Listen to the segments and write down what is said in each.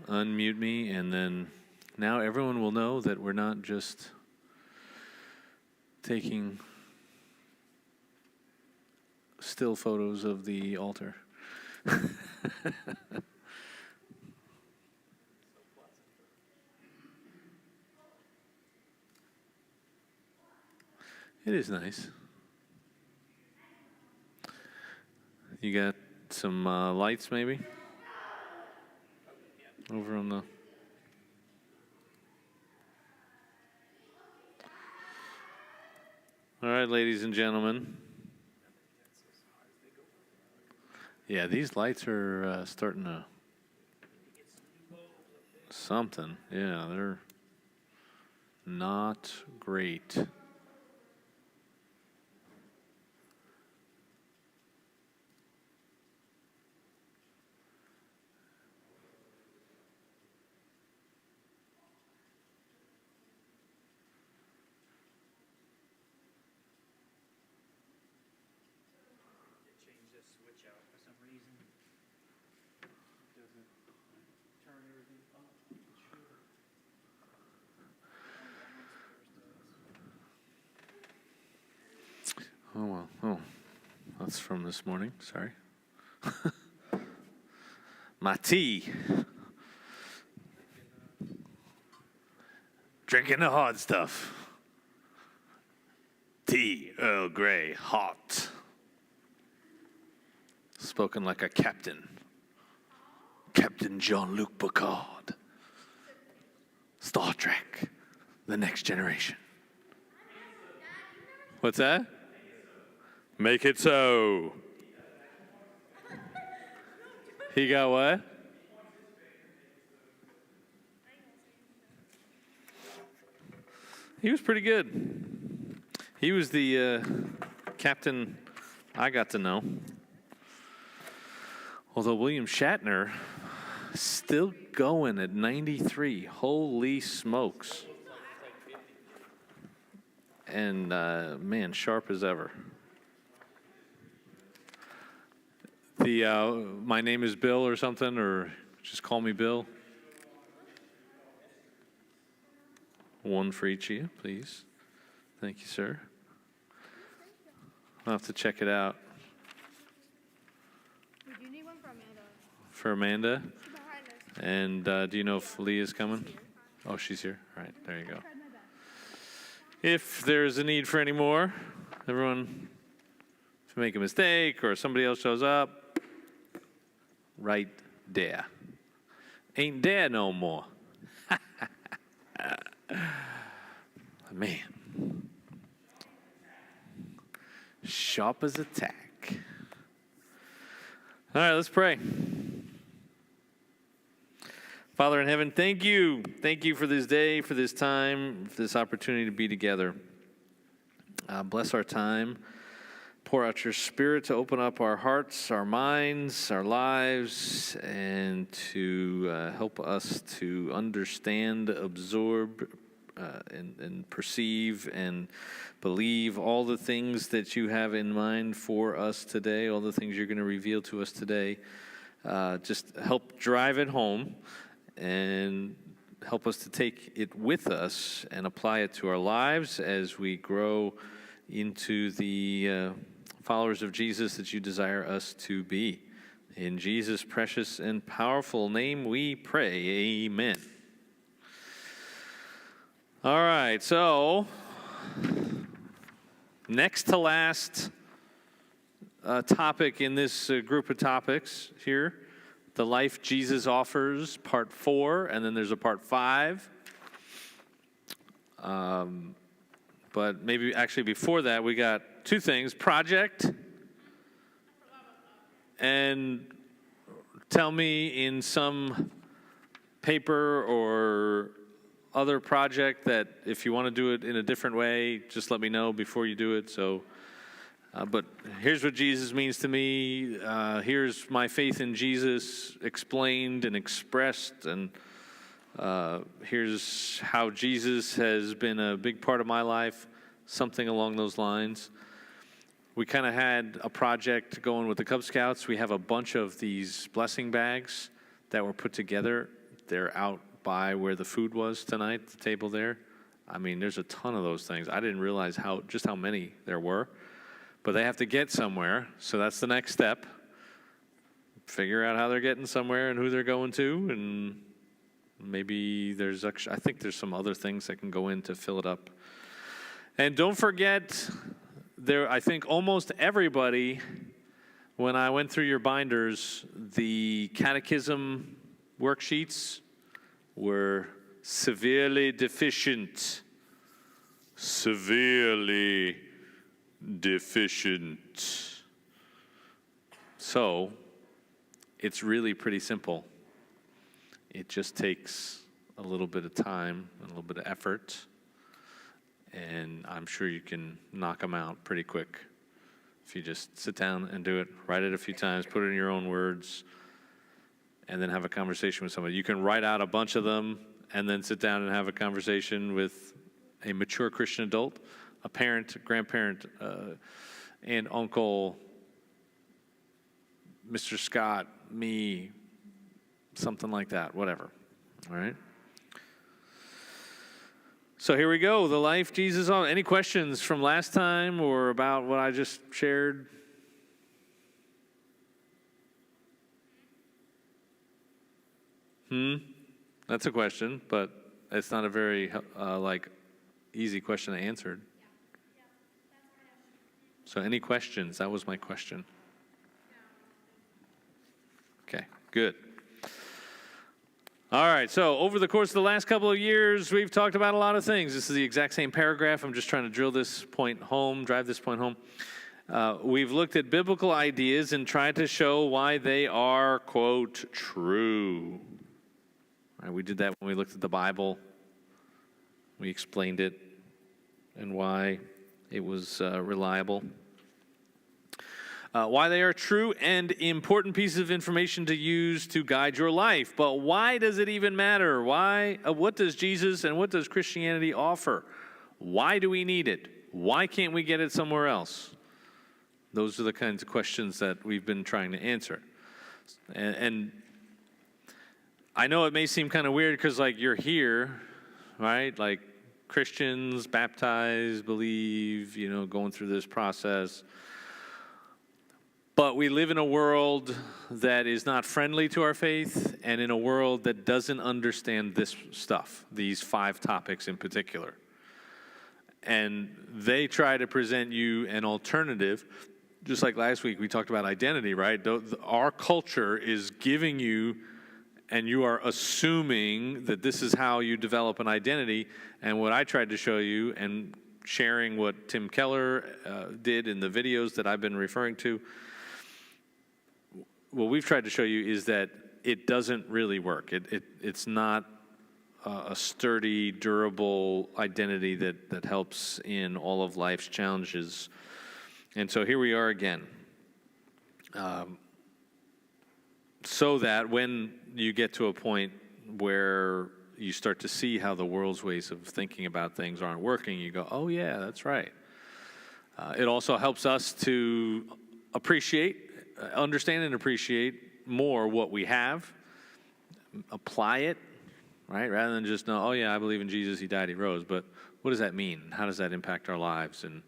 unmute me, and then now everyone will know that we're not just taking still photos of the altar. It is nice. You got some lights, maybe? Over on the... All right, ladies and gentlemen. Yeah, these lights are starting to... something. Yeah, they're not great. Oh, well. Oh, that's from this morning. Sorry. My tea. Drinking the hard stuff. Tea, Earl Grey, hot. Spoken like a captain. Captain Jean-Luc Picard. Star Trek, The Next Generation. What's that? Make it so. He got what? He was pretty good. He was the captain I got to know. Although William Shatner, still going at 93. Holy smokes. And, man, sharp as ever. The my name is Bill or something, or just call me Bill. One for each of you, please. Thank you, sir. I'll have to check it out. We do need one for Amanda. For Amanda? She's behind us. And do you know if Leah's coming? Oh, she's here. All right, there you go. If there's a need for any more, everyone, if you make a mistake or somebody else shows up, right there. Ain't there no more. Man. Sharp as a tack. All right, let's pray. Father in heaven, thank you. Thank you for this day, for this time, for this opportunity to be together. Bless our time. Pour out your Spirit to open up our hearts, our minds, our lives, and to help us to understand, absorb, and perceive and believe all the things that you have in mind for us today, all the things you're going to reveal to us today. Just help drive it home and help us to take it with us and apply it to our lives as we grow into the followers of Jesus that you desire us to be. In Jesus' precious and powerful name we pray. Amen. All right, so next to last topic in this group of topics here, the life Jesus offers, part 4, and then there's a part 5. But maybe actually before that, we got 2 things: project, and tell me in some paper or other project that if you want to do it in a different way, just let me know before you do it. So, but here's what Jesus means to me. Here's my faith in Jesus explained and expressed, and here's how Jesus has been a big part of my life, something along those lines. We kind of had a project going with the Cub Scouts. We have a bunch of these blessing bags that were put together they're out by where the food was tonight, the table there. I mean, there's a ton of those things. I didn't realize just how many there were. But they have to get somewhere, so that's the next step. Figure out how they're getting somewhere and who they're going to, and maybe I think there's some other things that can go in to fill it up. And don't forget, I think almost everybody, when I went through your binders, the catechism worksheets were severely deficient. Severely deficient. So, it's really pretty simple. It just takes a little bit of time and a little bit of effort, and I'm sure you can knock them out pretty quick if you just sit down and do it, write it a few times, put it in your own words, and then have a conversation with somebody. You can write out a bunch of them and then sit down and have a conversation with a mature Christian adult, a parent, grandparent, aunt, uncle, Mr. Scott, me, something like that, whatever. All right? So here we go, the life Jesus on. Any questions from last time or about what I just shared? That's a question, but it's not a very easy question to answer. So any questions? That was my question. Okay, good. All right, so over the course of the last couple of years, we've talked about a lot of things. This is the exact same paragraph. I'm just trying to drive this point home. We've looked at biblical ideas and tried to show why they are, quote, true. All right, we did that when we looked at the Bible. We explained it and why it was reliable. Why they are true and important pieces of information to use to guide your life. But why does it even matter? Why? What does Jesus and what does Christianity offer? Why do we need it? Why can't we get it somewhere else? Those are the kinds of questions that we've been trying to answer. And I know it may seem kind of weird because, you're here, right? Like, Christians, baptized, believe, going through this process. But we live in a world that is not friendly to our faith and in a world that doesn't understand this stuff, these 5 topics in particular. And they try to present you an alternative. Just like last week, we talked about identity, right? Our culture is giving you, and you are assuming that this is how you develop an identity. And what I tried to show you, and sharing what Tim Keller did in the videos that I've been referring to, what we've tried to show you is that it doesn't really work. It's not a sturdy, durable identity that helps in all of life's challenges. And so here we are again. So that when you get to a point where you start to see how the world's ways of thinking about things aren't working, you go, oh yeah, that's right. It also helps us to understand and appreciate more what we have, apply it, right? Rather than just know, oh yeah, I believe in Jesus, he died, he rose. But what does that mean? How does that impact our lives? And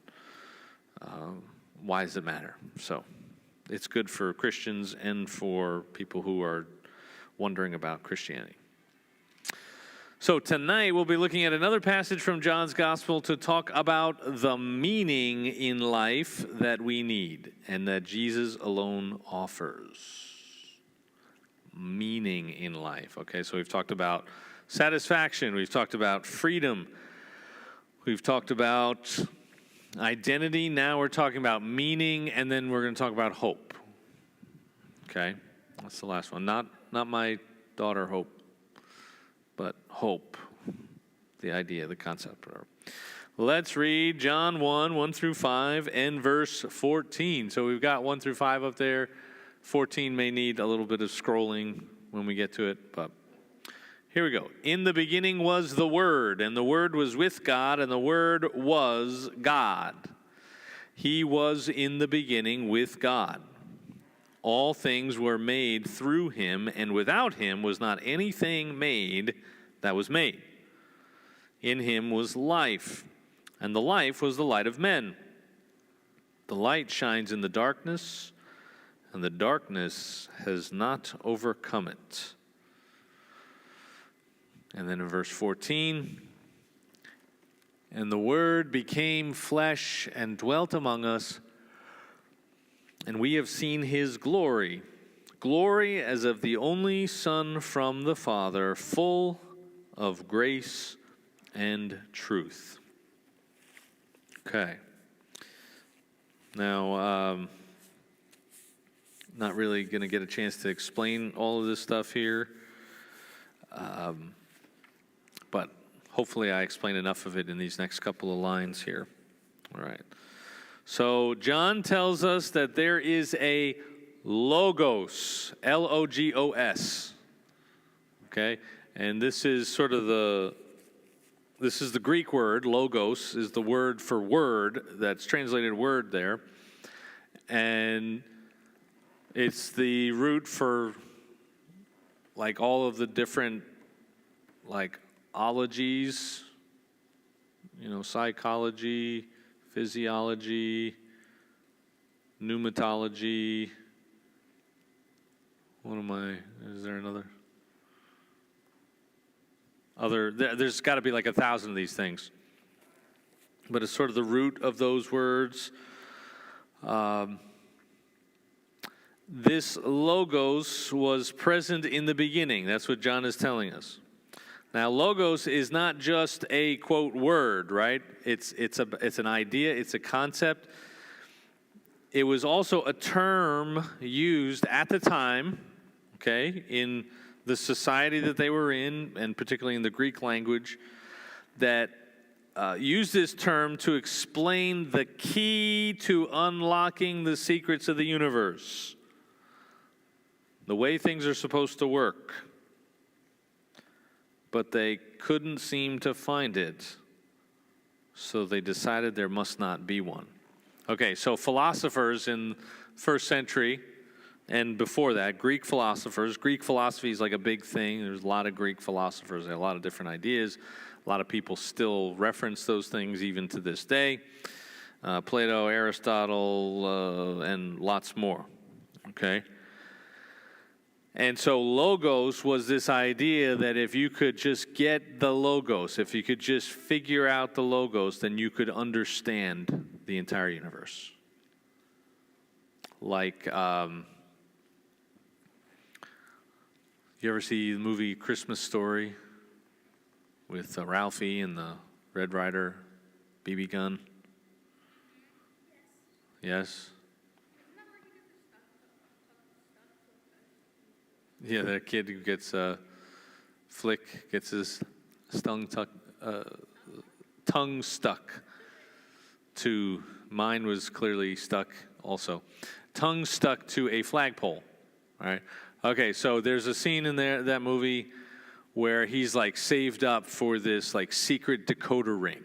why does it matter? So it's good for Christians and for people who are wondering about Christianity. So tonight we'll be looking at another passage from John's Gospel to talk about the meaning in life that we need and that Jesus alone offers. Meaning in life. Okay, so we've talked about satisfaction, we've talked about freedom, we've talked about identity, now we're talking about meaning, and then we're going to talk about hope. Okay, that's the last one. Not my daughter Hope, but hope, the idea, the concept. Let's read John 1 through 5, and verse 14. So we've got 1 through 5 up there. 14 may need a little bit of scrolling when we get to it, but here we go. In the beginning was the Word, and the Word was with God, and the Word was God. He was in the beginning with God. All things were made through him, and without him was not anything made that was made. In him was life, and the life was the light of men. The light shines in the darkness, and the darkness has not overcome it. And then in verse 14, and the Word became flesh and dwelt among us, and we have seen his glory, glory as of the only Son from the Father, full of grace and truth. Okay. Now, not really going to get a chance to explain all of this stuff here, but hopefully I explain enough of it in these next couple of lines here. All right. So John tells us that there is a logos, Logos. Okay? And this is sort of the Greek word. Logos is the word for word, that's translated word there. And it's the root for like all of the different like ologies, psychology, physiology, pneumatology. Is there another? There's got to be like 1,000 of these things. But it's sort of the root of those words. This logos was present in the beginning. That's what John is telling us. Now, logos is not just a, quote, word, right? It's an idea, it's a concept. It was also a term used at the time, okay, in the society that they were in, and particularly in the Greek language, that used this term to explain the key to unlocking the secrets of the universe, the way things are supposed to work. But they couldn't seem to find it, so they decided there must not be one. Okay, so philosophers in first century and before that, Greek philosophy is like a big thing. There's a lot of Greek philosophers, they have a lot of different ideas. A lot of people still reference those things even to this day. Plato, Aristotle, and lots more, okay? And so logos was this idea that if you could just get the logos, if you could just figure out the logos, then you could understand the entire universe. Like, you ever see the movie Christmas Story with Ralphie and the Red Ryder BB gun? Yes? Yeah, that kid who gets gets his tongue stuck to, mine was clearly stuck also. Tongue stuck to a flagpole, all right? Okay, so there's a scene in there, that movie, where he's like saved up for this like secret decoder ring.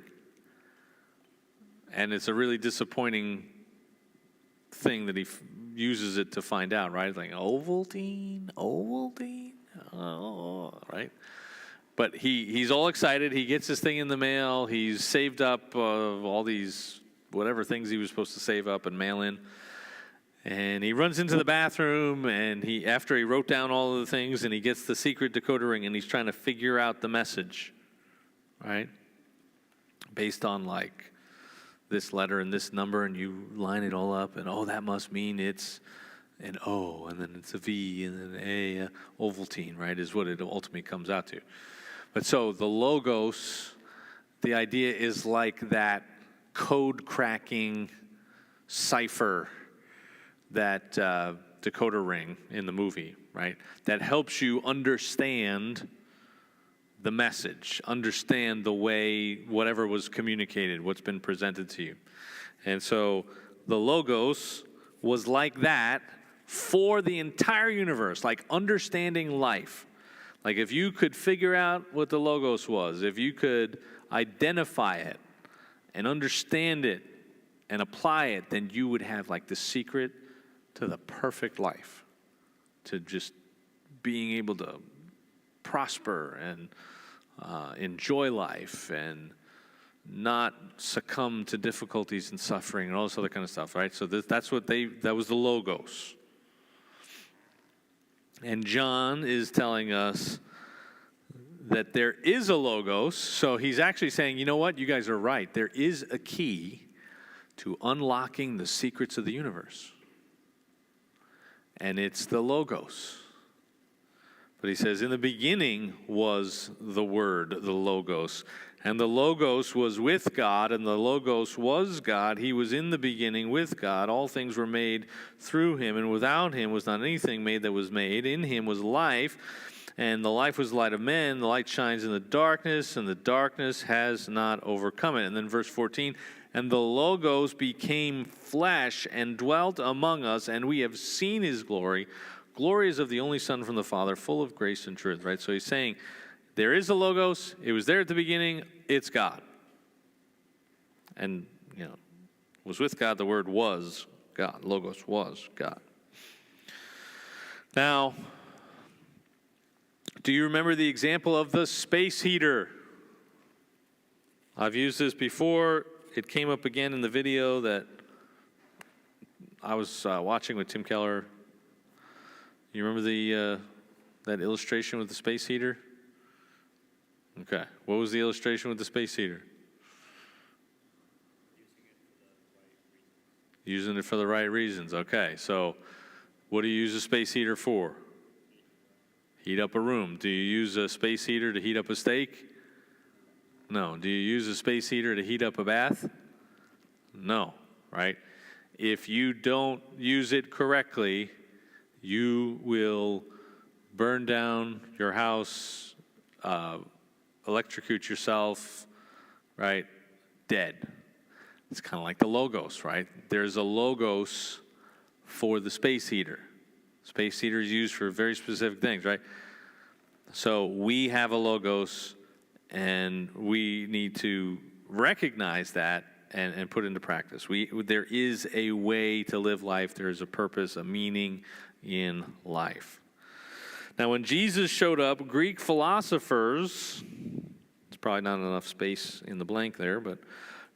And it's a really disappointing thing that he uses it to find out, right? Like Ovaltine, right? But he's all excited. He gets this thing in the mail. He's saved up all these whatever things he was supposed to save up and mail in. And he runs into the bathroom, and after he wrote down all of the things, and he gets the secret decoder ring, and he's trying to figure out the message, right? Based on like this letter and this number, and you line it all up, and that must mean it's an O, and then it's a V, and then A, Ovaltine, right, is what it ultimately comes out to. But so the logos, the idea is like that code-cracking cipher, that decoder ring in the movie, right, that helps you understand the message, understand the way whatever was communicated, what's been presented to you. And so the logos was like that for the entire universe, like understanding life. Like if you could figure out what the logos was, if you could identify it and understand it and apply it, then you would have like the secret to the perfect life, to just being able to prosper and enjoy life and not succumb to difficulties and suffering and all this other kind of stuff, right? So that was the Logos. And John is telling us that there is a Logos, so he's actually saying, you know what, you guys are right. There is a key to unlocking the secrets of the universe. And it's the Logos. But he says, in the beginning was the Word, the Logos. And the Logos was with God, and the Logos was God. He was in the beginning with God. All things were made through him, and without him was not anything made that was made. In him was life, and the life was the light of men. The light shines in the darkness, and the darkness has not overcome it. And then verse 14, and the Logos became flesh and dwelt among us, and we have seen his glory. Glory is of the only Son from the Father, full of grace and truth, right? So he's saying, there is a Logos. It was there at the beginning. It's God. And, was with God. The Word was God. Logos was God. Now, do you remember the example of the space heater? I've used this before. It came up again in the video that I was watching with Tim Keller. You remember that illustration with the space heater? Okay. What was the illustration with the space heater? Using it for the right reasons. Okay. So what do you use a space heater for? Heat up a room. Do you use a space heater to heat up a steak? No. Do you use a space heater to heat up a bath? No. Right? If you don't use it correctly, you will burn down your house, electrocute yourself, right? Dead. It's kind of like the Logos, right? There's a Logos for the space heater. Space heater is used for very specific things, right? So we have a Logos, and we need to recognize that and put into practice. There is a way to live life. There is a purpose, a meaning in life. Now, when Jesus showed up, Greek philosophers, it's probably not enough space in the blank there, but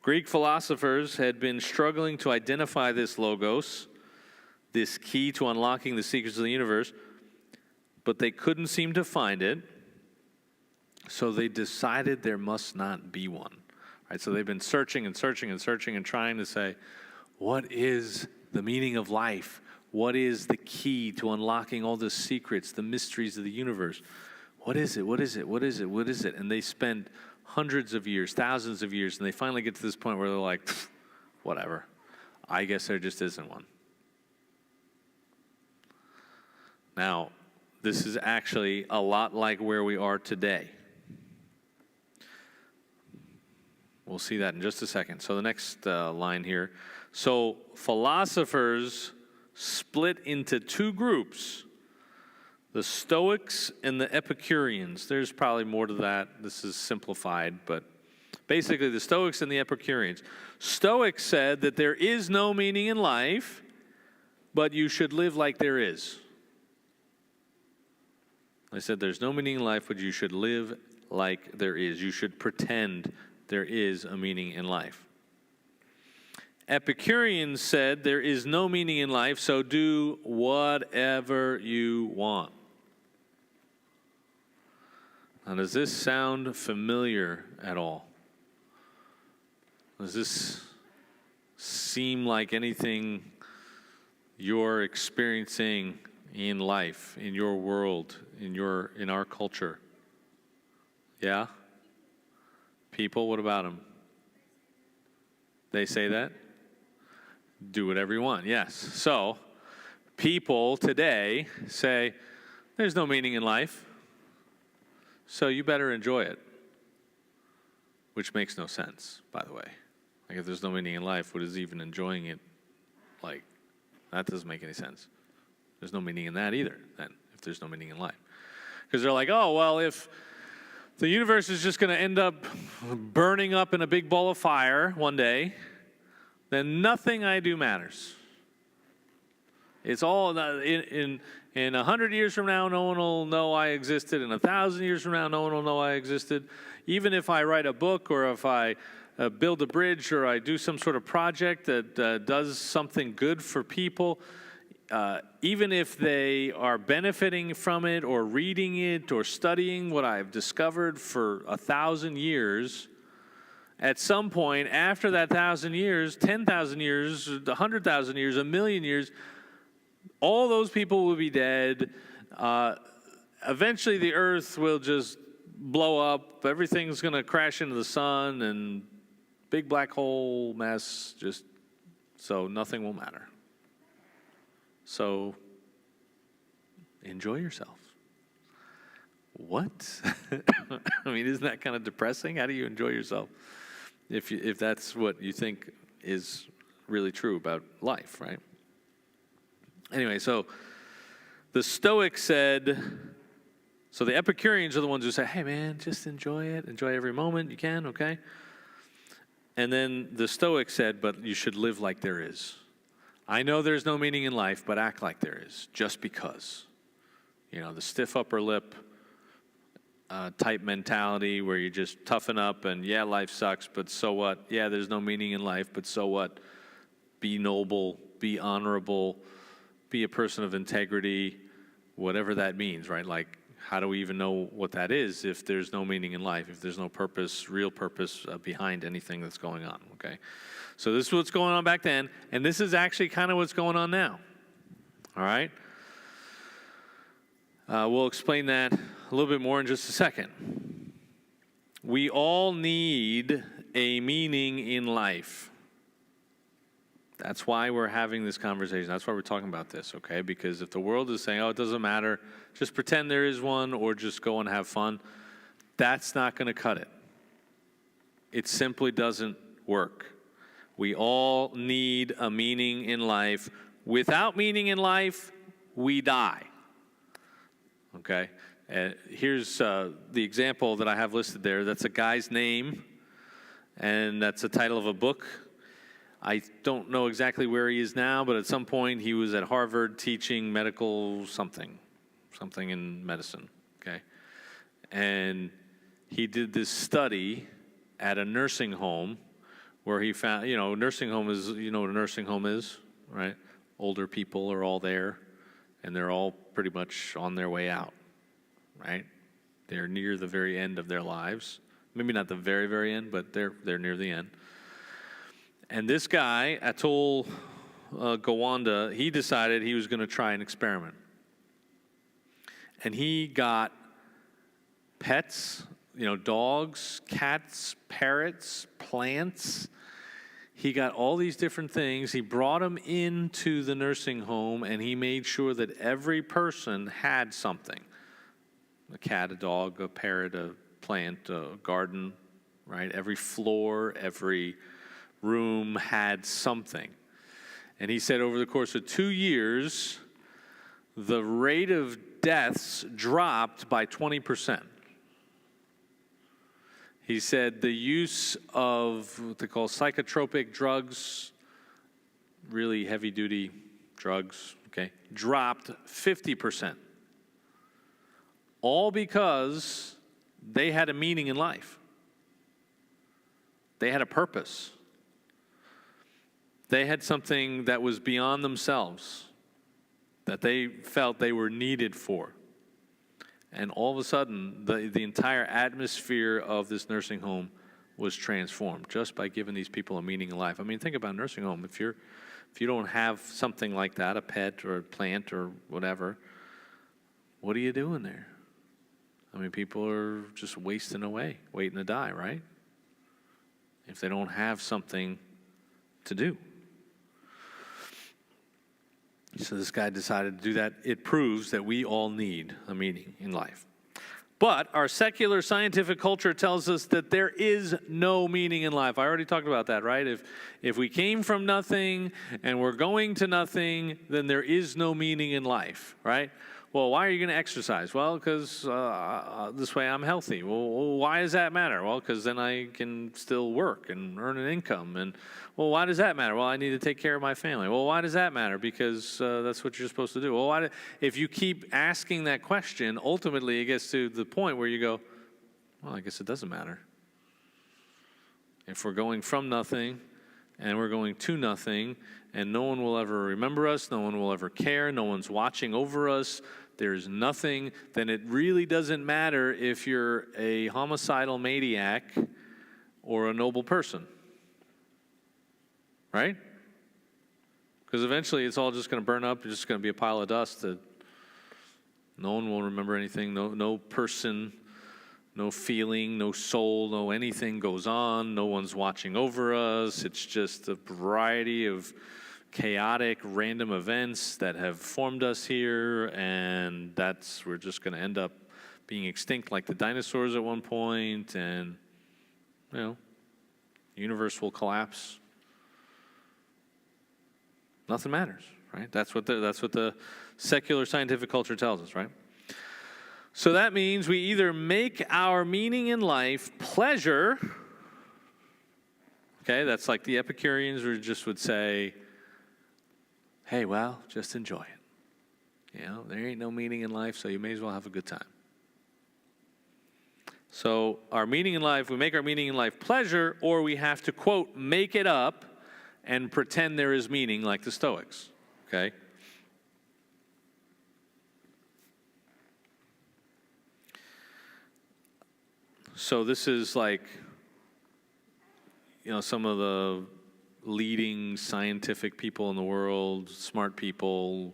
Greek philosophers had been struggling to identify this Logos, this key to unlocking the secrets of the universe, but they couldn't seem to find it, so they decided there must not be one. Right? So they've been searching and searching and searching and trying to say, what is the meaning of life? What is the key to unlocking all the secrets, the mysteries of the universe? What is it? What is it? What is it? What is it? And they spend hundreds of years, thousands of years, and they finally get to this point where they're like, whatever. I guess there just isn't one. Now, this is actually a lot like where we are today. We'll see that in just a second. So the next line here. So philosophers split into two groups, the Stoics and the Epicureans. There's probably more to that. This is simplified, but basically the Stoics and the Epicureans. Stoics said that there is no meaning in life, but you should live like there is. They said there's no meaning in life, but you should live like there is. You should pretend there is a meaning in life. Epicureans said there is no meaning in life, so do whatever you want. Now, does this sound familiar at all? Does this seem like anything you're experiencing in life, in your world, in our culture? Yeah? People, what about them? They say that? Do whatever you want, yes. So, people today say, there's no meaning in life, so you better enjoy it. Which makes no sense, by the way. Like, if there's no meaning in life, what is even enjoying it like? That doesn't make any sense. There's no meaning in that either, then, if there's no meaning in life. Because they're like, oh, well, if the universe is just going to end up burning up in a big ball of fire one day, then nothing I do matters. It's all in 100 years from now, no one will know I existed. In 1,000 years from now, no one will know I existed. Even if I write a book or if I build a bridge or I do some sort of project that does something good for people, even if they are benefiting from it or reading it or studying what I've discovered for 1,000 years, at some point after that 1,000 years, 10,000 years, 100,000 years, 1,000,000 years, all those people will be dead. Eventually the earth will just blow up. Everything's going to crash into the sun and big black hole mess, just so nothing will matter. So enjoy yourself. What? I mean, isn't that kind of depressing? How do you enjoy yourself if that's what you think is really true about life, right? Anyway, so the Stoics said, so the Epicureans are the ones who say, hey man, just enjoy it. Enjoy every moment you can, okay? And then the Stoics said, but you should live like there is. I know there's no meaning in life, but act like there is, just because. You know, the stiff upper lip type mentality where you just toughen up and, yeah, life sucks, but so what? Yeah, there's no meaning in life, but so what? Be noble, be honorable, be a person of integrity, whatever that means, right? Like, how do we even know what that is if there's no meaning in life, if there's no purpose, real purpose behind anything that's going on, okay? So this is what's going on back then, and this is actually kind of what's going on now, all right? We'll explain that a little bit more in just a second. We all need a meaning in life. That's why we're having this conversation. That's why we're talking about this, okay? Because if the world is saying, oh, it doesn't matter, just pretend there is one or just go and have fun, that's not going to cut it. It simply doesn't work. We all need a meaning in life. Without meaning in life, we die. Okay? Here's the example that I have listed there. That's a guy's name, and that's the title of a book. I don't know exactly where he is now, but at some point he was at Harvard teaching medical something in medicine, okay? And he did this study at a nursing home where he found, nursing home is, you know what a nursing home is, right? Older people are all there, and they're all pretty much on their way out, right? They're near the very end of their lives. Maybe not the very, very end, but they're near the end. And this guy, Atul Gawanda, he decided he was going to try an experiment. And he got pets, dogs, cats, parrots, plants. He got all these different things. He brought them into the nursing home, and he made sure that every person had something. A cat, a dog, a parrot, a plant, a garden, right? Every floor, every room had something. And he said over the course of 2 years, the rate of deaths dropped by 20%. He said the use of what they call psychotropic drugs, really heavy-duty drugs, okay, dropped 50%. All because they had a meaning in life. They had a purpose. They had something that was beyond themselves, that they felt they were needed for. And all of a sudden, the entire atmosphere of this nursing home was transformed just by giving these people a meaning in life. I mean, think about a nursing home. If you don't have something like that, a pet or a plant or whatever, what are you doing there? I mean, people are just wasting away, waiting to die, right? If they don't have something to do. So this guy decided to do that. It proves that we all need a meaning in life. But our secular scientific culture tells us that there is no meaning in life. I already talked about that, right? If we came from nothing and we're going to nothing, then there is no meaning in life, right? Well, why are you going to exercise? Well, because this way I'm healthy. Well, why does that matter? Well, because then I can still work and earn an income. And, well, why does that matter? Well, I need to take care of my family. Well, why does that matter? Because that's what you're supposed to do. Well, if you keep asking that question, ultimately it gets to the point where you go, well, I guess it doesn't matter. If we're going from nothing and we're going to nothing, and no one will ever remember us, no one will ever care, no one's watching over us, there's nothing, then it really doesn't matter if you're a homicidal maniac or a noble person. Right? Because eventually it's all just going to burn up. It's just going to be a pile of dust that no one will remember anything. No person, no feeling, no soul, no anything goes on. No one's watching over us. It's just a variety of chaotic, random events that have formed us here, and we're just going to end up being extinct like the dinosaurs at one point, and, the universe will collapse. Nothing matters, right? That's what the secular scientific culture tells us, right? So that means we either make our meaning in life pleasure. Okay, that's like the Epicureans who just would say, hey, well, just enjoy it. There ain't no meaning in life, so you may as well have a good time. So our meaning in life, we make our meaning in life pleasure, or we have to, quote, make it up and pretend there is meaning like the Stoics, okay? So this is like, some of the leading scientific people in the world, smart people,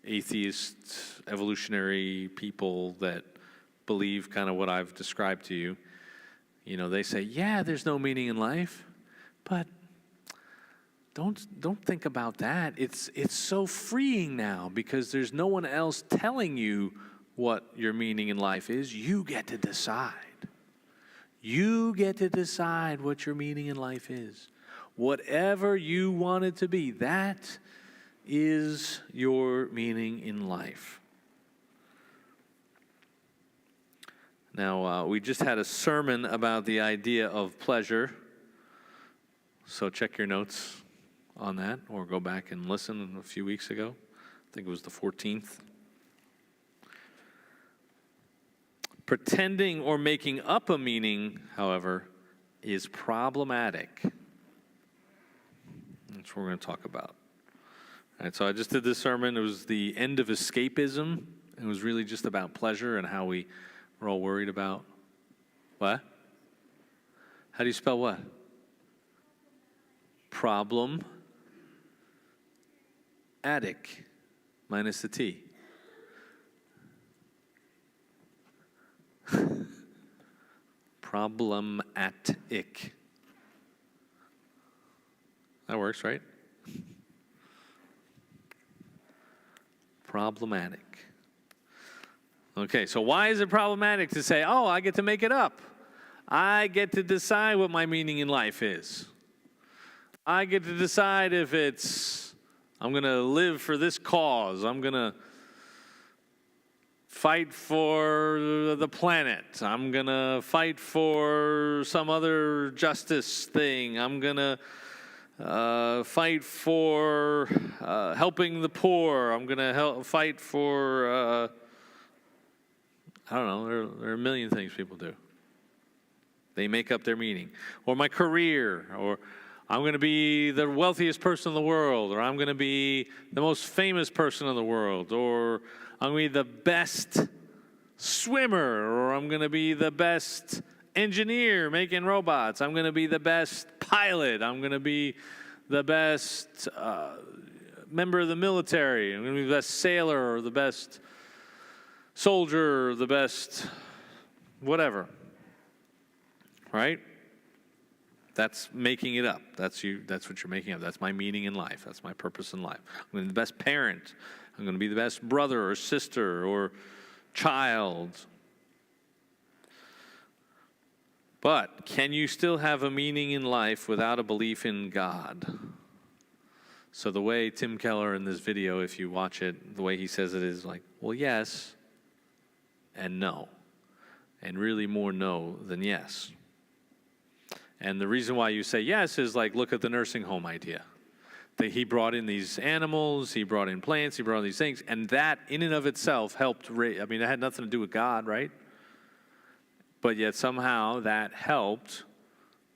atheists, evolutionary people that believe kind of what I've described to you. They say, yeah, there's no meaning in life, but don't think about that. It's so freeing now because there's no one else telling you what your meaning in life is. You get to decide. You get to decide what your meaning in life is. Whatever you want it to be, that is your meaning in life. Now, we just had a sermon about the idea of pleasure, so check your notes on that, or go back and listen a few weeks ago. I think it was the 14th. Pretending or making up a meaning, however, is problematic. That's what we're going to talk about. All right, so I just did this sermon. It was the end of escapism. It was really just about pleasure and how we're all worried about. What? How do you spell what? Problem. Attic. Minus the T. Problematic. That works, right? Problematic. Okay, so why is it problematic to say, oh, I get to make it up? I get to decide what my meaning in life is. I get to decide if it's, I'm going to live for this cause. I'm going to fight for the planet. I'm going to fight for some other justice thing. I'm going to fight for helping the poor. I'm going to fight for, I don't know, there are a million things people do. They make up their meaning. Or my career, or I'm going to be the wealthiest person in the world, or I'm going to be the most famous person in the world, or I'm going to be the best swimmer, or I'm going to be the best engineer making robots. I'm going to be the best pilot. I'm going to be the best member of the military. I'm going to be the best sailor, or the best soldier, or the best whatever. Right? That's making it up. That's what you're making up. That's my meaning in life. That's my purpose in life. I'm going to be the best parent. I'm going to be the best brother or sister or child. But can you still have a meaning in life without a belief in God? So the way Tim Keller in this video, if you watch it, the way he says it is like, well, yes and no. And really more no than yes. And the reason why you say yes is like, look at the nursing home idea. That he brought in these animals, he brought in plants, he brought in these things, and that in and of itself helped I mean, it had nothing to do with God, right? But yet somehow that helped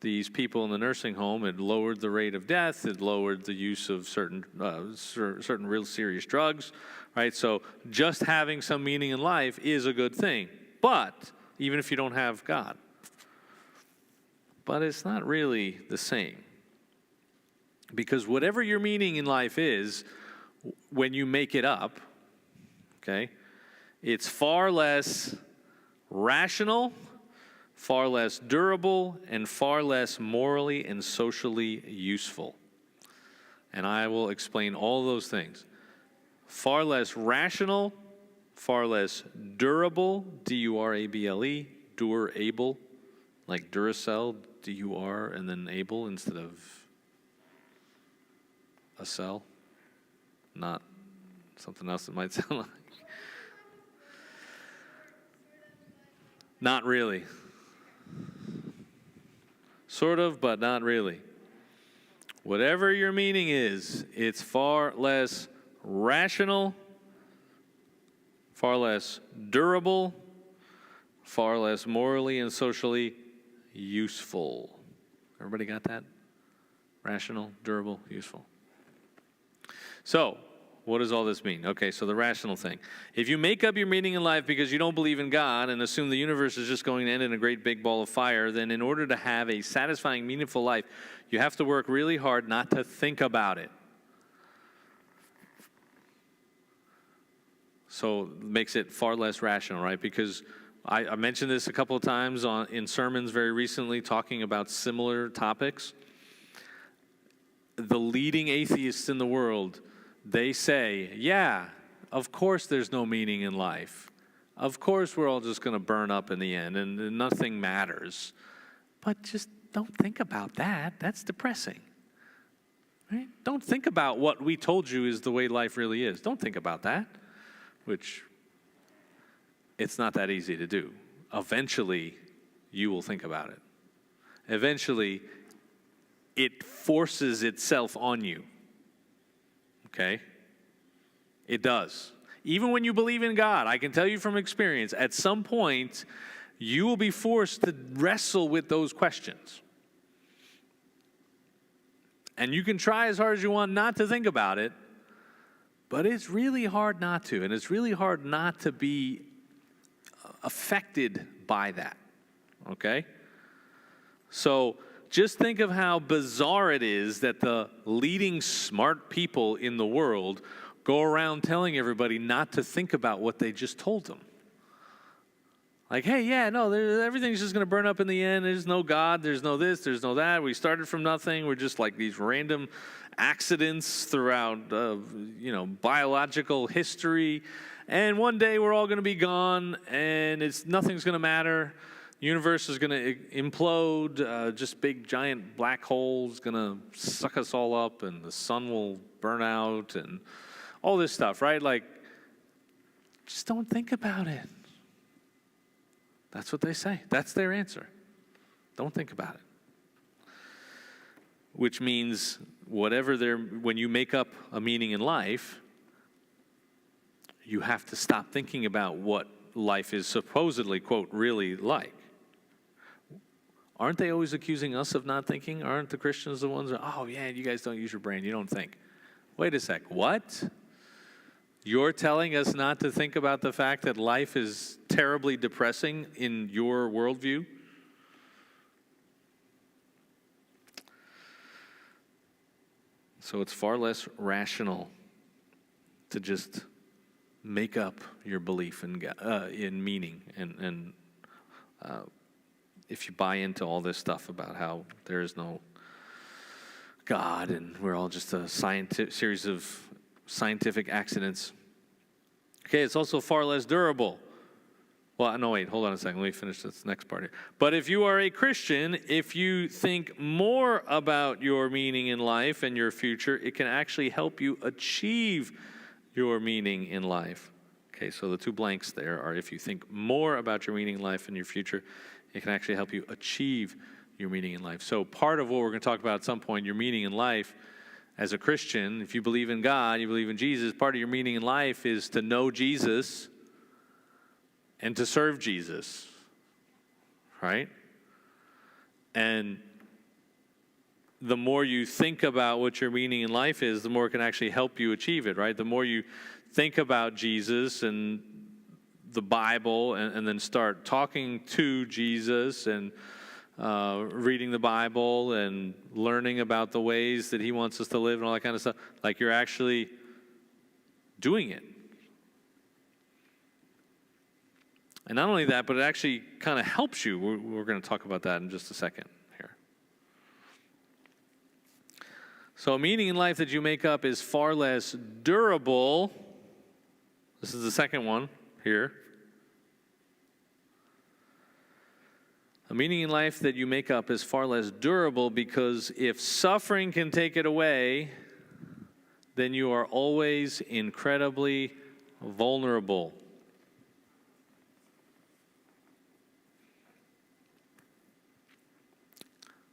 these people in the nursing home. It lowered the rate of death. It lowered the use of certain real serious drugs, right? So just having some meaning in life is a good thing. But even if you don't have God. But it's not really the same. Because whatever your meaning in life is, when you make it up, okay, it's far less rational, far less durable, and far less morally and socially useful. And I will explain all those things. Far less rational, far less durable, D-U-R-A-B-L-E, durable, like Duracell, D-U-R, and then able instead of a cell, not something else that might sound like. Not really. Sort of, but not really. Whatever your meaning is, it's far less rational, far less durable, far less morally and socially useful. Everybody got that? Rational, durable, useful. So, what does all this mean? Okay, so the rational thing. If you make up your meaning in life because you don't believe in God and assume the universe is just going to end in a great big ball of fire, then in order to have a satisfying, meaningful life, you have to work really hard not to think about it. So it makes it far less rational, right? Because I mentioned this a couple of times in sermons very recently talking about similar topics. The leading atheists in the world, they say, yeah, of course there's no meaning in life. Of course we're all just going to burn up in the end and nothing matters. But just don't think about that. That's depressing. Right? Don't think about what we told you is the way life really is. Don't think about that, which it's not that easy to do. Eventually, you will think about it. Eventually, it forces itself on you. Okay? It does. Even when you believe in God, I can tell you from experience, at some point, you will be forced to wrestle with those questions. And you can try as hard as you want not to think about it, but it's really hard not to. And it's really hard not to be affected by that. Okay? So, just think of how bizarre it is that the leading smart people in the world go around telling everybody not to think about what they just told them. Like, hey, yeah, no, everything's just going to burn up in the end. There's no God. There's no this. There's no that. We started from nothing. We're just like these random accidents throughout, biological history. And one day we're all going to be gone, and nothing's going to matter. Universe is going to implode, just big giant black holes going to suck us all up, and the sun will burn out, and all this stuff, right? Like, just don't think about it. That's what they say. That's their answer. Don't think about it. Which means when you make up a meaning in life, you have to stop thinking about what life is supposedly, quote, really like. Aren't they always accusing us of not thinking? Aren't the Christians the ones that, oh, yeah, you guys don't use your brain, you don't think. Wait a sec, what? You're telling us not to think about the fact that life is terribly depressing in your worldview? So it's far less rational to just make up your belief in meaning and if you buy into all this stuff about how there is no God and we're all just a series of scientific accidents. Okay, it's also far less durable. Well, no, wait, hold on a second. Let me finish this next part here. But if you are a Christian, if you think more about your meaning in life and your future, it can actually help you achieve your meaning in life. Okay, so the two blanks there are if you think more about your meaning in life and your future, it can actually help you achieve your meaning in life. So part of what we're going to talk about at some point, your meaning in life as a Christian, if you believe in God, you believe in Jesus, part of your meaning in life is to know Jesus and to serve Jesus, right? And the more you think about what your meaning in life is, the more it can actually help you achieve it, right? The more you think about Jesus and the Bible and then start talking to Jesus and reading the Bible and learning about the ways that he wants us to live and all that kind of stuff, like you're actually doing it. And not only that, but it actually kind of helps you. We're going to talk about that in just a second here. So a meaning in life that you make up is far less durable. This is the second one here. A meaning in life that you make up is far less durable because if suffering can take it away, then you are always incredibly vulnerable.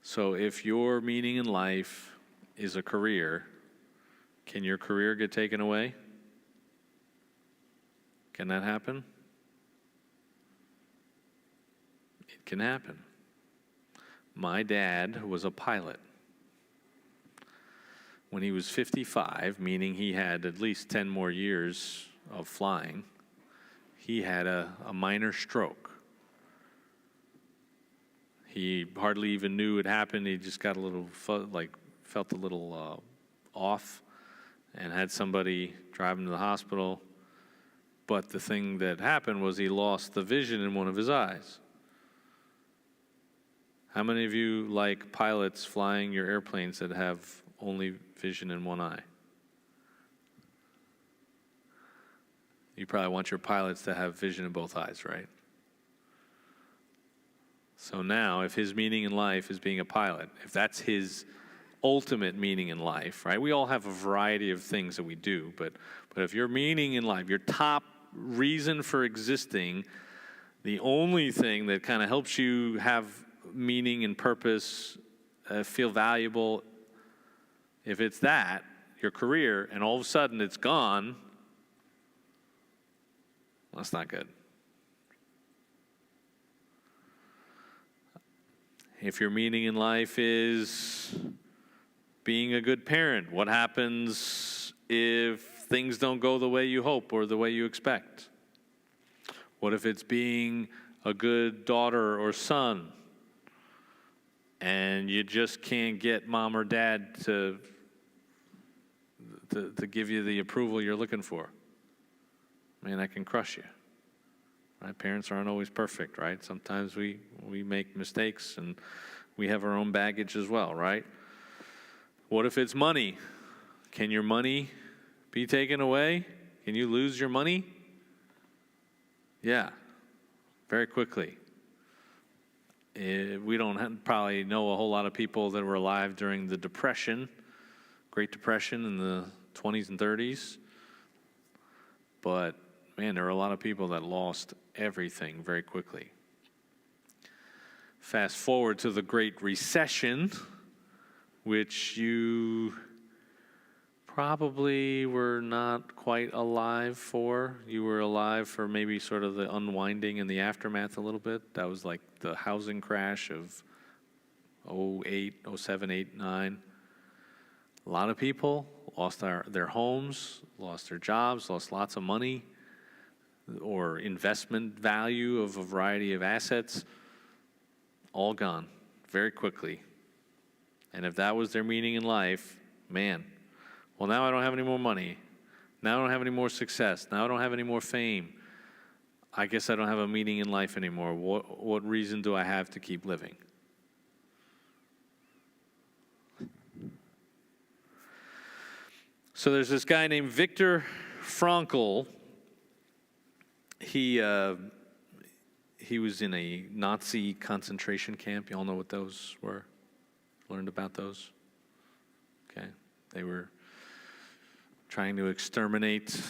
So if your meaning in life is a career, can your career get taken away? Can that happen? It can happen. My dad was a pilot. When he was 55, meaning he had at least 10 more years of flying, he had a minor stroke. He hardly even knew it happened. He just got a little, felt a little off and had somebody drive him to the hospital. But the thing that happened was he lost the vision in one of his eyes. How many of you like pilots flying your airplanes that have only vision in one eye? You probably want your pilots to have vision in both eyes, right? So now, if his meaning in life is being a pilot, if that's his ultimate meaning in life, right? We all have a variety of things that we do, but if your meaning in life, your top reason for existing, the only thing that kind of helps you have meaning and purpose, feel valuable, if it's that, your career, and all of a sudden it's gone, well, that's not good. If your meaning in life is being a good parent, what happens if things don't go the way you hope or the way you expect? What if it's being a good daughter or son and you just can't get mom or dad to give you the approval you're looking for? Man, that can crush you. Right? Parents aren't always perfect, right? Sometimes we make mistakes and we have our own baggage as well, right? What if it's money? Can your money be taken away? Can you lose your money? Yeah, very quickly. We don't probably know a whole lot of people that were alive during the Depression, Great Depression in the 20s and 30s, but man, there are a lot of people that lost everything very quickly. Fast forward to the Great Recession, which you probably were not quite alive for. You were alive for maybe sort of the unwinding and the aftermath a little bit. That was like the housing crash of 08, 07, 8, 9. A lot of people lost their homes, lost their jobs, lost lots of money or investment value of a variety of assets, all gone very quickly. And if that was their meaning in life, man, well, now I don't have any more money. Now I don't have any more success. Now I don't have any more fame. I guess I don't have a meaning in life anymore. What reason do I have to keep living? So there's this guy named Viktor Frankl. He he was in a Nazi concentration camp. You all know what those were? Learned about those? Okay. They were trying to exterminate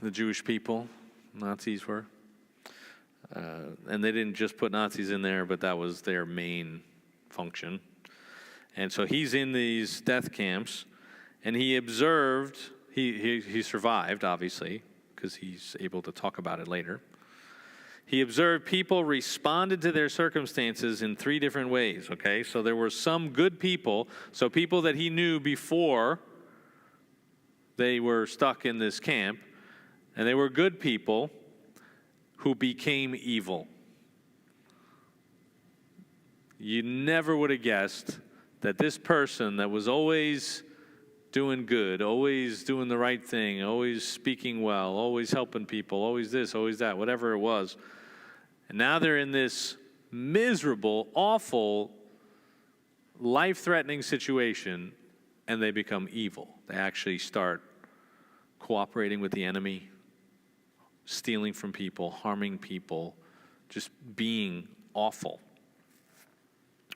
the Jewish people. Nazis were. And they didn't just put Nazis in there, but that was their main function. And so he's in these death camps, and he observed, he survived, obviously, because he's able to talk about it later. He observed people responded to their circumstances in 3 different ways, okay? So there were some good people, so people that he knew before they were stuck in this camp, and they were good people who became evil. You never would have guessed that this person that was always doing good, always doing the right thing, always speaking well, always helping people, always this, always that, whatever it was. And now they're in this miserable, awful, life-threatening situation, and they become evil. They actually start cooperating with the enemy, stealing from people, harming people, just being awful.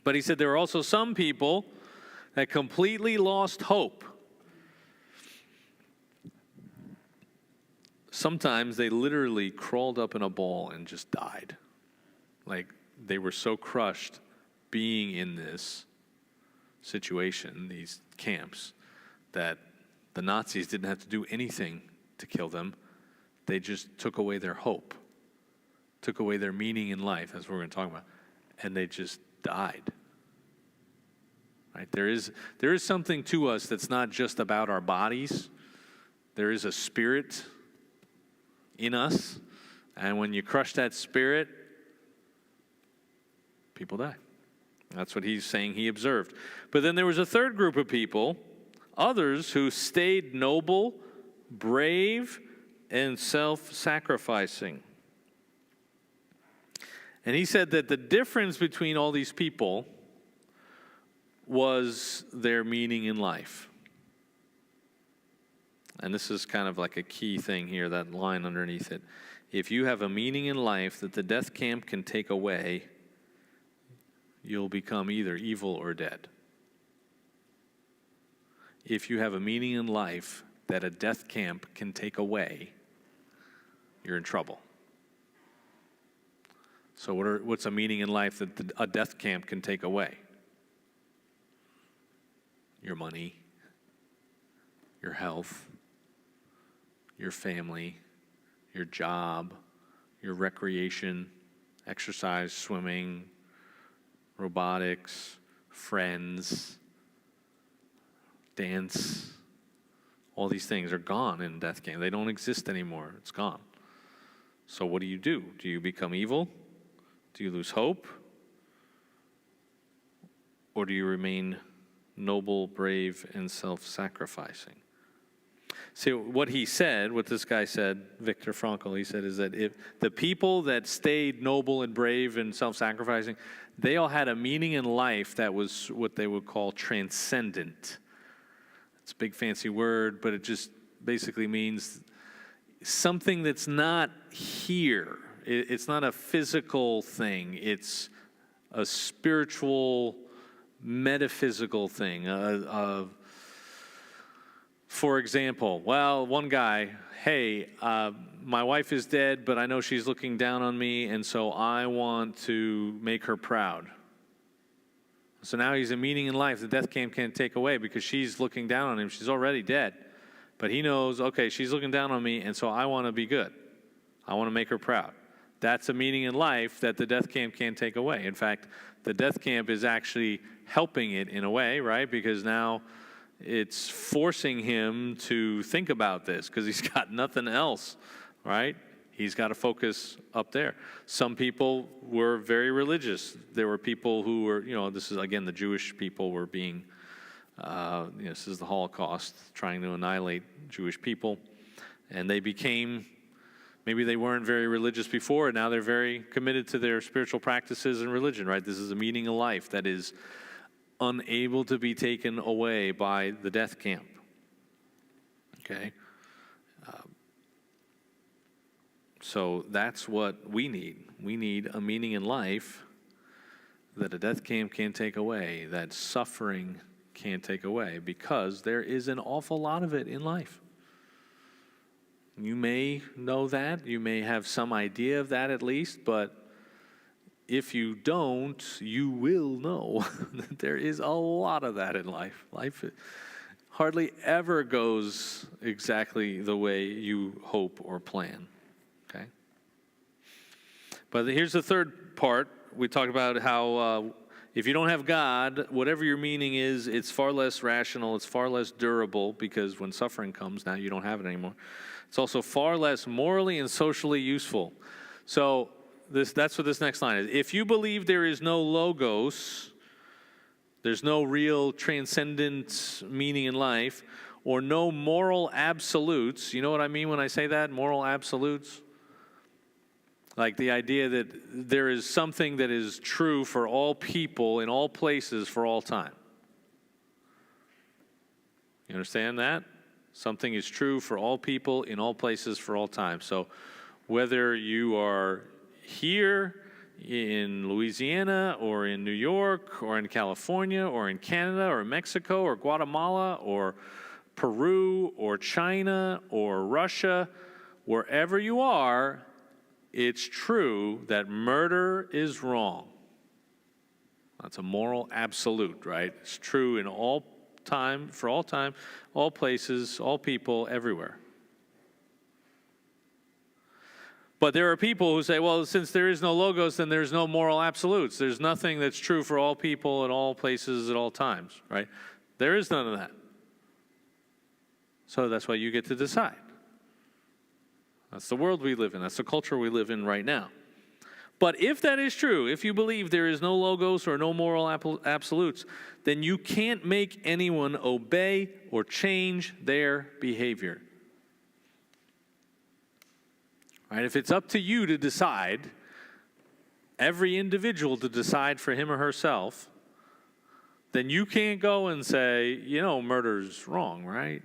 But he said there were also some people that completely lost hope. Sometimes they literally crawled up in a ball and just died. Like they were so crushed being in this situation, these camps, that the Nazis didn't have to do anything to kill them. They just took away their hope, took away their meaning in life, as we're going to talk about, and they just died. Right? There is something to us that's not just about our bodies. There is a spirit in us, and when you crush that spirit, people die. That's what he's saying he observed. But then there was a third group of people, others who stayed noble, brave, and self-sacrificing. And he said that the difference between all these people was their meaning in life. And this is kind of like a key thing here, that line underneath it. If you have a meaning in life that the death camp can take away, you'll become either evil or dead. If you have a meaning in life that a death camp can take away, you're in trouble. So what's a meaning in life that a death camp can take away? Your money, your health, your family, your job, your recreation, exercise, swimming, robotics, friends, dance. All these things are gone in death camp. They don't exist anymore. It's gone. So what do? Do you become evil? Do you lose hope? Or do you remain noble, brave, and self-sacrificing? See, what this guy said, Viktor Frankl, he said, is that if the people that stayed noble and brave and self-sacrificing, they all had a meaning in life that was what they would call transcendent. It's a big fancy word, but it just basically means something that's not here. It's not a physical thing. It's a spiritual, metaphysical thing. For example, one guy, hey, my wife is dead, but I know she's looking down on me, and so I want to make her proud. So now he's a meaning in life the death camp can't take away because she's looking down on him. She's already dead. But he knows, okay, she's looking down on me, and so I want to be good. I want to make her proud. That's a meaning in life that the death camp can't take away. In fact, the death camp is actually helping it in a way, right? Because now it's forcing him to think about this because he's got nothing else, right? He's got to focus up there. Some people were very religious. There were people who were, this is, again, the Jewish people were being, this is the Holocaust, trying to annihilate Jewish people. And they became, maybe they weren't very religious before, and now they're very committed to their spiritual practices and religion, right? This is a meaning of life that is unable to be taken away by the death camp. Okay? So that's what we need. We need a meaning in life that a death camp can't take away, that suffering can't take away, because there is an awful lot of it in life. You may know that, you may have some idea of that at least, but if you don't, you will know that there is a lot of that in life. Life hardly ever goes exactly the way you hope or plan, okay? But here's the third part. We talked about how if you don't have God, whatever your meaning is, it's far less rational, it's far less durable, because when suffering comes, now you don't have it anymore. It's also far less morally and socially useful. So that's what this next line is. If you believe there is no logos, there's no real transcendent meaning in life, or no moral absolutes. You know what I mean when I say that? Moral absolutes? Like the idea that there is something that is true for all people in all places for all time. You understand that? Something is true for all people in all places for all time. So whether you are here in Louisiana or in New York or in California or in Canada or Mexico or Guatemala or Peru or China or Russia, wherever you are, it's true that murder is wrong. That's a moral absolute, right? It's true in all time, for all time, all places, all people, everywhere. But there are people who say, well, since there is no logos, then there's no moral absolutes. There's nothing that's true for all people at all places at all times, right? There is none of that. So that's why you get to decide. That's the world we live in. That's the culture we live in right now. But if that is true, if you believe there is no logos or no moral absolutes, then you can't make anyone obey or change their behavior. Right? If it's up to you to decide, every individual to decide for him or herself, then you can't go and say, you know, murder's wrong, right?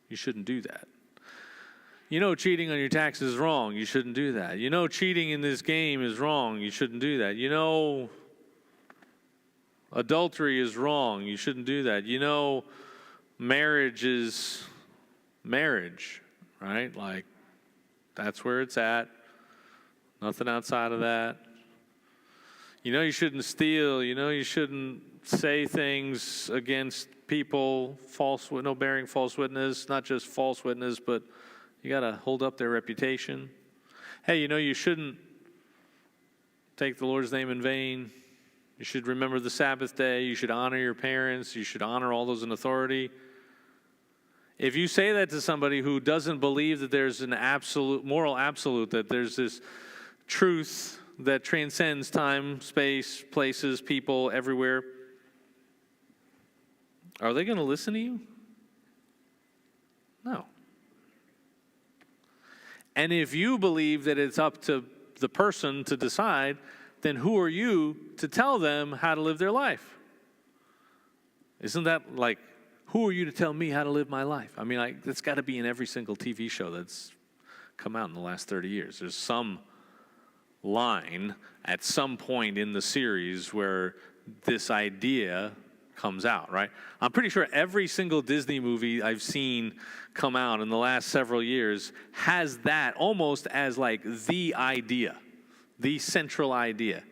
You shouldn't do that. You know, cheating on your taxes is wrong. You shouldn't do that. You know, cheating in this game is wrong. You shouldn't do that. You know, adultery is wrong. You shouldn't do that. You know, marriage is marriage, right? Like, that's where it's at. Nothing outside of that. You know, you shouldn't steal. You know, you shouldn't say things against people, bearing false witness, not just false witness, but you got to hold up their reputation. Hey, you know, you shouldn't take the Lord's name in vain. You should remember the Sabbath day. You should honor your parents. You should honor all those in authority. If you say that to somebody who doesn't believe that there's an absolute, moral absolute, that there's this truth that transcends time, space, places, people, everywhere, are they going to listen to you? No. And if you believe that it's up to the person to decide, then who are you to tell them how to live their life? Isn't that like, who are you to tell me how to live my life? I mean, like, that's got to be in every single TV show that's come out in the last 30 years. There's some line at some point in the series where this idea comes out, right? I'm pretty sure every single Disney movie I've seen come out in the last several years has that almost as like the idea, the central idea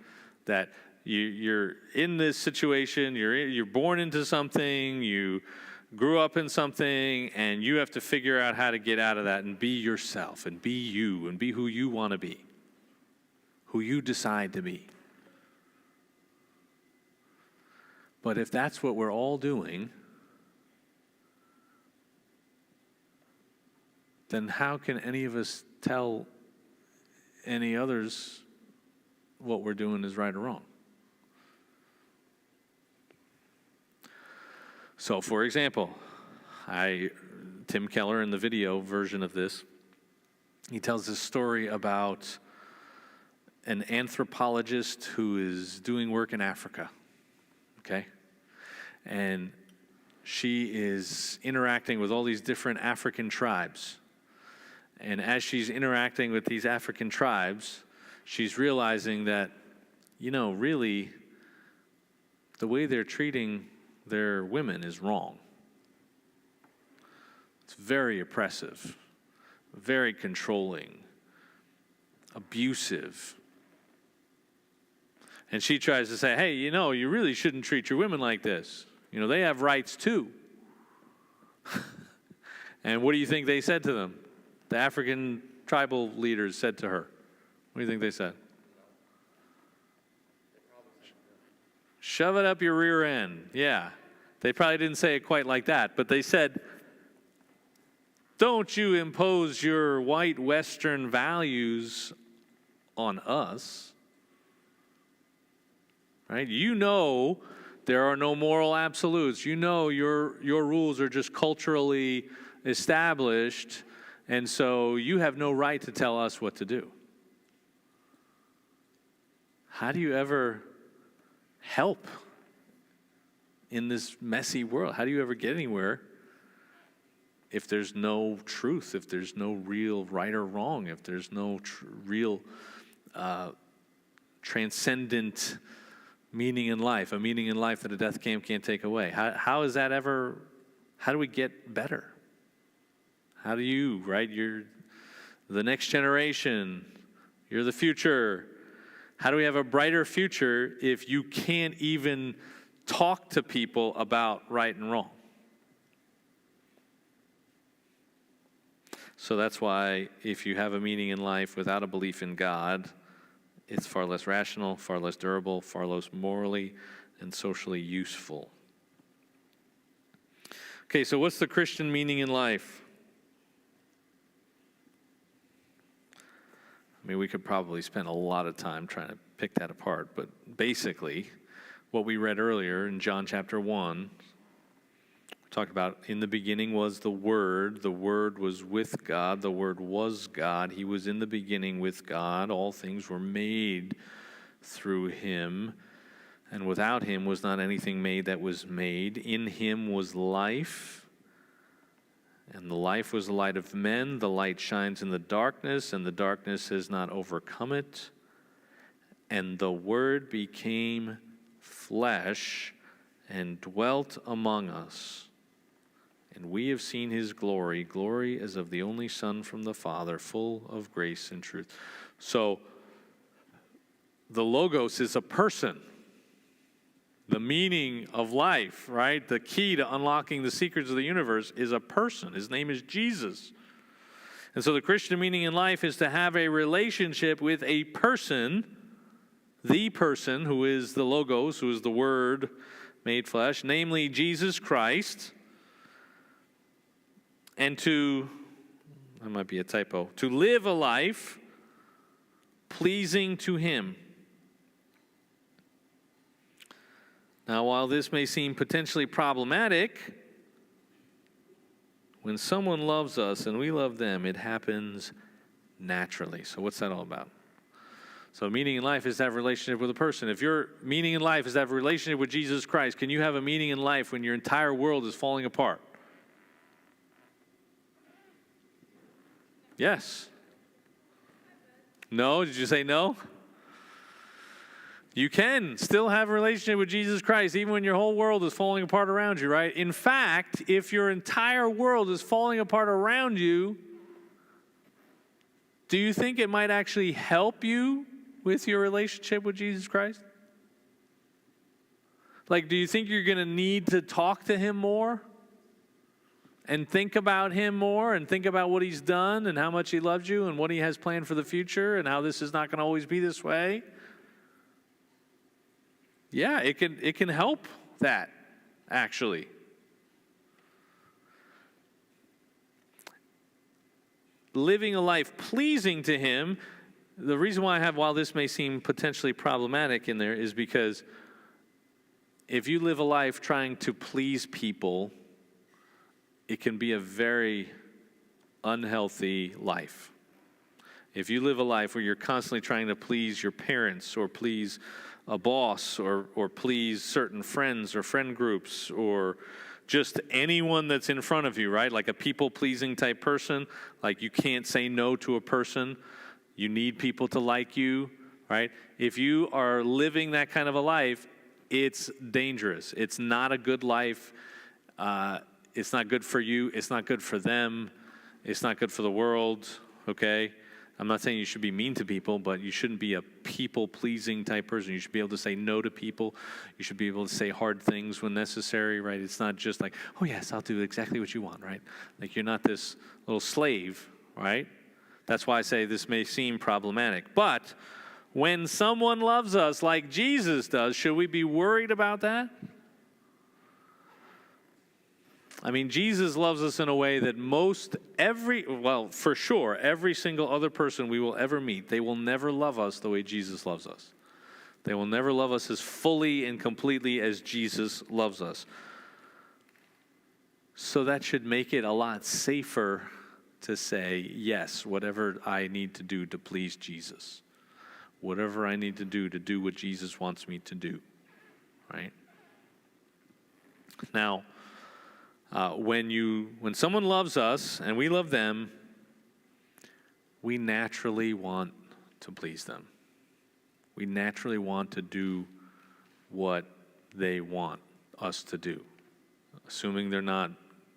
that you're in this situation, you're born into something, you grew up in something, and you have to figure out how to get out of that and be yourself and be you and be who you want to be, who you decide to be. But if that's what we're all doing, then how can any of us tell any others what we're doing is right or wrong? So, for example, Tim Keller in the video version of this, he tells this story about an anthropologist who is doing work in Africa, okay? And she is interacting with all these different African tribes. And as she's interacting with these African tribes, she's realizing that, really, the way they're treating their women is wrong. It's very oppressive, very controlling, abusive. And she tries to say, hey, you really shouldn't treat your women like this. They have rights too. And what do you think they said to them? The African tribal leaders said to her. What do you think they said? Shove it up your rear end. Yeah. They probably didn't say it quite like that, but they said, don't you impose your white Western values on us. Right? There are no moral absolutes. Your rules are just culturally established, and so you have no right to tell us what to do. How do you ever help in this messy world? How do you ever get anywhere if there's no truth, if there's no real right or wrong, if there's no real transcendent meaning in life, a meaning in life that a death camp can't take away? How do we get better? How do you, right? You're the next generation. You're the future. How do we have a brighter future if you can't even talk to people about right and wrong? So that's why if you have a meaning in life without a belief in God, it's far less rational, far less durable, far less morally and socially useful. Okay, so what's the Christian meaning in life? We could probably spend a lot of time trying to pick that apart, but basically, what we read earlier in John chapter 1, we talked about in the beginning was the Word was with God, the Word was God, He was in the beginning with God, all things were made through Him, and without Him was not anything made that was made. In Him was life, and the life was the light of men. The light shines in the darkness, and the darkness has not overcome it. And the Word became flesh and dwelt among us. And we have seen His glory. Glory as of the only Son from the Father, full of grace and truth. So, the Logos is a person. The meaning of life, right? The key to unlocking the secrets of the universe is a person. His name is Jesus. And so the Christian meaning in life is to have a relationship with a person, the person who is the Logos, who is the Word made flesh, namely Jesus Christ, and that might be a typo, to live a life pleasing to Him. Now, while this may seem potentially problematic, when someone loves us and we love them, it happens naturally. So what's that all about? So meaning in life is to have a relationship with a person. If your meaning in life is to have a relationship with Jesus Christ, can you have a meaning in life when your entire world is falling apart? Yes. No? Did you say no? You can still have a relationship with Jesus Christ even when your whole world is falling apart around you, right? In fact, if your entire world is falling apart around you, do you think it might actually help you with your relationship with Jesus Christ? Do you think you're going to need to talk to Him more? And think about Him more and think about what He's done and how much He loves you and what He has planned for the future and how this is not going to always be this way? Yeah, it can help that, actually. Living a life pleasing to Him, the reason why I have, while this may seem potentially problematic in there, is because if you live a life trying to please people, it can be a very unhealthy life. If you live a life where you're constantly trying to please your parents or please a boss or please certain friends or friend groups or just anyone that's in front of you, right? Like a people-pleasing type person, like you can't say no to a person. You need people to like you, right? If you are living that kind of a life, it's dangerous. It's not a good life. It's not good for you. It's not good for them. It's not good for the world, okay? I'm not saying you should be mean to people, but you shouldn't be a people-pleasing type person. You should be able to say no to people. You should be able to say hard things when necessary, right? It's not just like, oh, yes, I'll do exactly what you want, right? Like you're not this little slave, right? That's why I say this may seem problematic. But when someone loves us like Jesus does, should we be worried about that? I mean, Jesus loves us in a way that for sure, every single other person we will ever meet, they will never love us the way Jesus loves us. They will never love us as fully and completely as Jesus loves us. So that should make it a lot safer to say, yes, whatever I need to do to please Jesus. Whatever I need to do what Jesus wants me to do, right? Now, when someone loves us and we love them, we naturally want to please them. We naturally want to do what they want us to do, assuming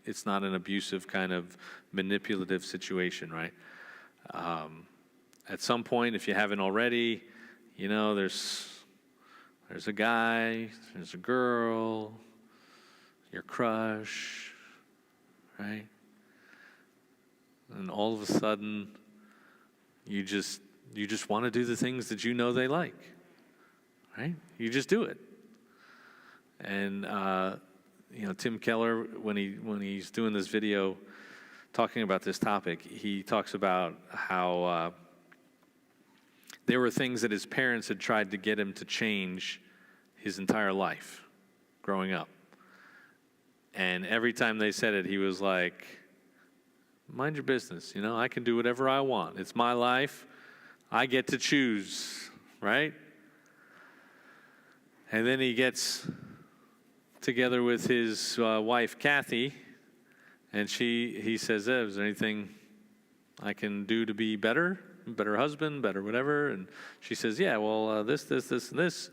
it's not an abusive kind of manipulative situation, right? At some point, if you haven't already, there's a guy, there's a girl, your crush, right? And all of a sudden, you just want to do the things that you know they like, right? You just do it. And Tim Keller, when he's doing this video talking about this topic, he talks about how there were things that his parents had tried to get him to change his entire life growing up. And every time they said it, he was like, mind your business. I can do whatever I want. It's my life. I get to choose, right? And then he gets together with his wife, Kathy, and he says, is there anything I can do to be better husband, better whatever? And she says, yeah, well, this, and this.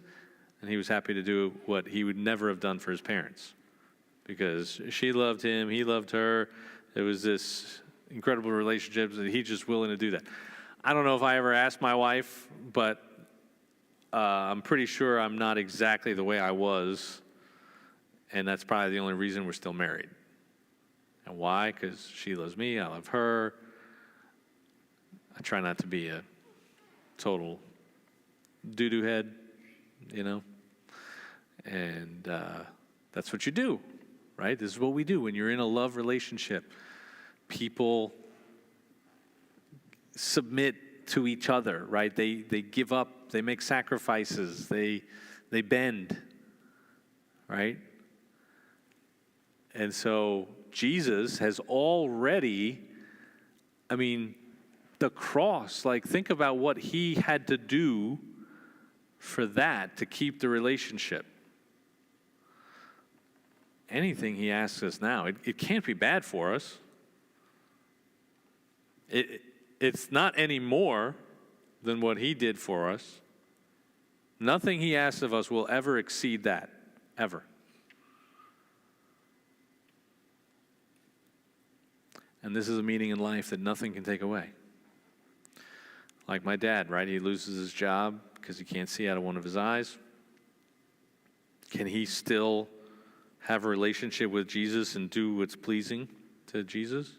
And he was happy to do what he would never have done for his parents. Because she loved him, he loved her. There was this incredible relationship that he's just willing to do that. I don't know if I ever asked my wife, but I'm pretty sure I'm not exactly the way I was. And that's probably the only reason we're still married. And why? Because she loves me, I love her. I try not to be a total doo-doo head, And that's what you do. Right? This is what we do when you're in a love relationship. People submit to each other, right? They give up, they make sacrifices, they bend, right? And so Jesus has already, the cross, think about what he had to do for that to keep the relationship. Anything he asks us now, it can't be bad for us. It's not any more than what he did for us. Nothing he asks of us will ever exceed that, ever. And this is a meaning in life that nothing can take away. Like my dad, right? He loses his job because he can't see out of one of his eyes. Can he still have a relationship with Jesus and do what's pleasing to Jesus,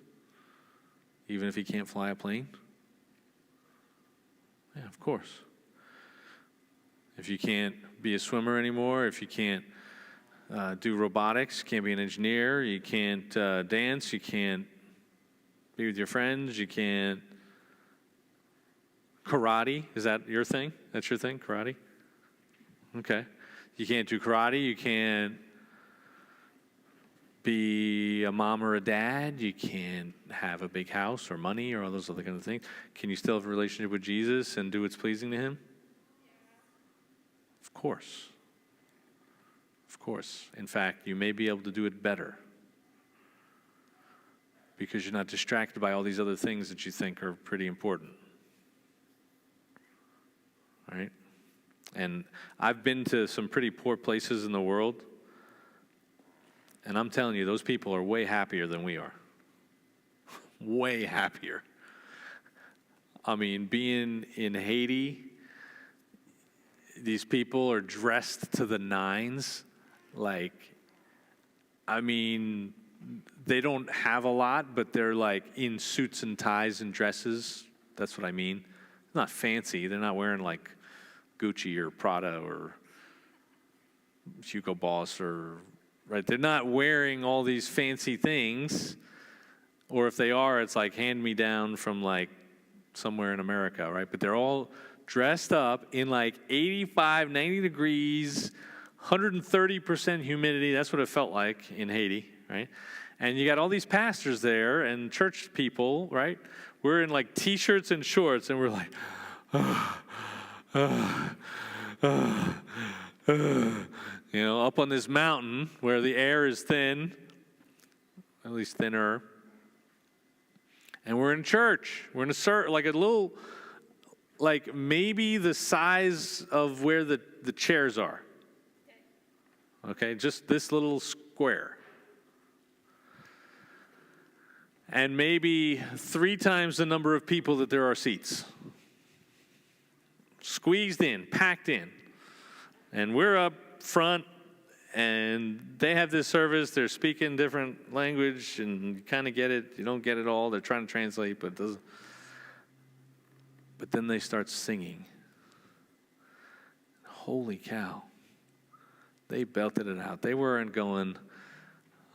even if he can't fly a plane? Yeah, of course. If you can't be a swimmer anymore, if you can't do robotics, you can't be an engineer, you can't dance, you can't be with your friends, you can't... Karate, is that your thing? That's your thing, karate? Okay. You can't do karate, you can't be a mom or a dad, you can't have a big house or money or all those other kind of things. Can you still have a relationship with Jesus and do what's pleasing to him? Of course. Of course. In fact, you may be able to do it better because you're not distracted by all these other things that you think are pretty important. right? And I've been to some pretty poor places in the world, and I'm telling you, those people are way happier than we are. Way happier. I mean, being in Haiti, these people are dressed to the nines. Like, I mean, they don't have a lot, but they're like in suits and ties and dresses. That's what I mean. It's not fancy. They're not wearing like Gucci or Prada or Hugo Boss or, right? They're not wearing all these fancy things. Or if they are, it's like hand-me-down from like somewhere in America, right? But they're all dressed up in like 85, 90 degrees, 130% humidity. That's what it felt like in Haiti, right? And you got all these pastors there and church people, right? We're in like T-shirts and shorts, and we're like, you know, up on this mountain where the air is thin, at least thinner. And we're in church. We're in like a little, like maybe the size of where the chairs are. Okay, just this little square. And maybe 3 times the number of people that there are seats. Squeezed in, packed in. And we're up front, and they have this service. They're speaking different language, and you kind of get it. You don't get it all. They're trying to translate, but it doesn't. But then they start singing. Holy cow. They belted it out. They weren't going,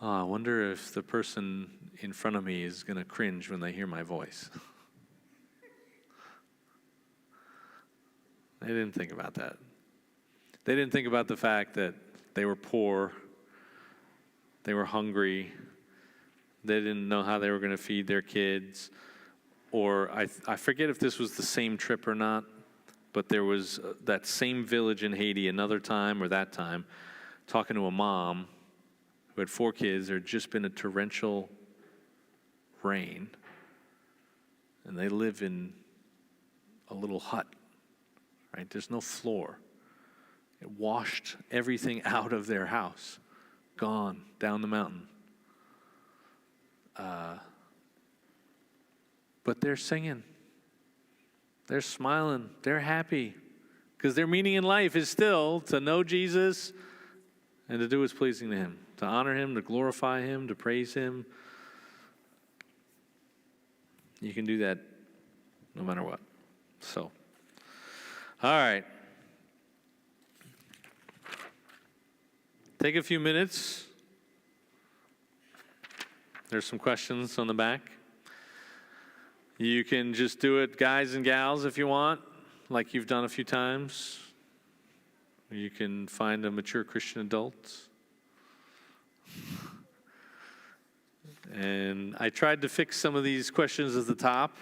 oh, I wonder if the person in front of me is going to cringe when they hear my voice. They didn't think about that. They didn't think about the fact that they were poor, they were hungry, they didn't know how they were going to feed their kids. Or I forget if this was the same trip or not, but there was that same village in Haiti another time or that time, talking to a mom who had 4 kids. There had just been a torrential rain, and they live in a little hut, right? There's no floor. It washed everything out of their house, gone down the mountain. But they're singing. They're smiling. They're happy. Because their meaning in life is still to know Jesus and to do what's pleasing to him, to honor him, to glorify him, to praise him. You can do that no matter what. So, all right. Take a few minutes. There's some questions on the back. You can just do it, guys and gals, if you want, like you've done a few times. You can find a mature Christian adult. And I tried to fix some of these questions at the top.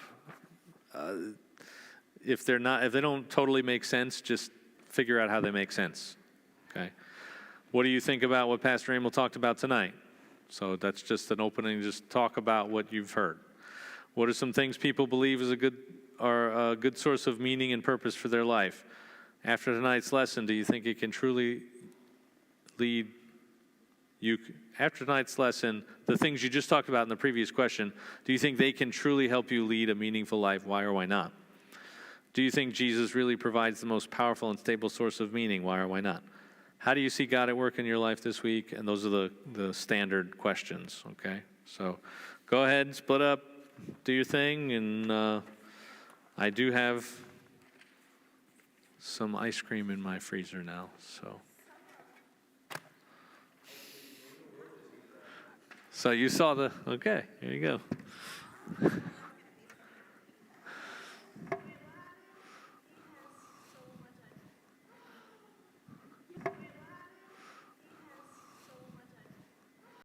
If they don't totally make sense, just figure out how they make sense. Okay. What do you think about what Pastor Emil talked about tonight? So that's just an opening. Just talk about what you've heard. What are some things people believe is a good source of meaning and purpose for their life? After tonight's lesson, do you think it can truly lead you? After tonight's lesson, the things you just talked about in the previous question, do you think they can truly help you lead a meaningful life? Why or why not? Do you think Jesus really provides the most powerful and stable source of meaning? Why or why not? How do you see God at work in your life this week? And those are the standard questions, okay? So go ahead, split up, do your thing, and I do have some ice cream in my freezer now, so. So you saw okay, here you go.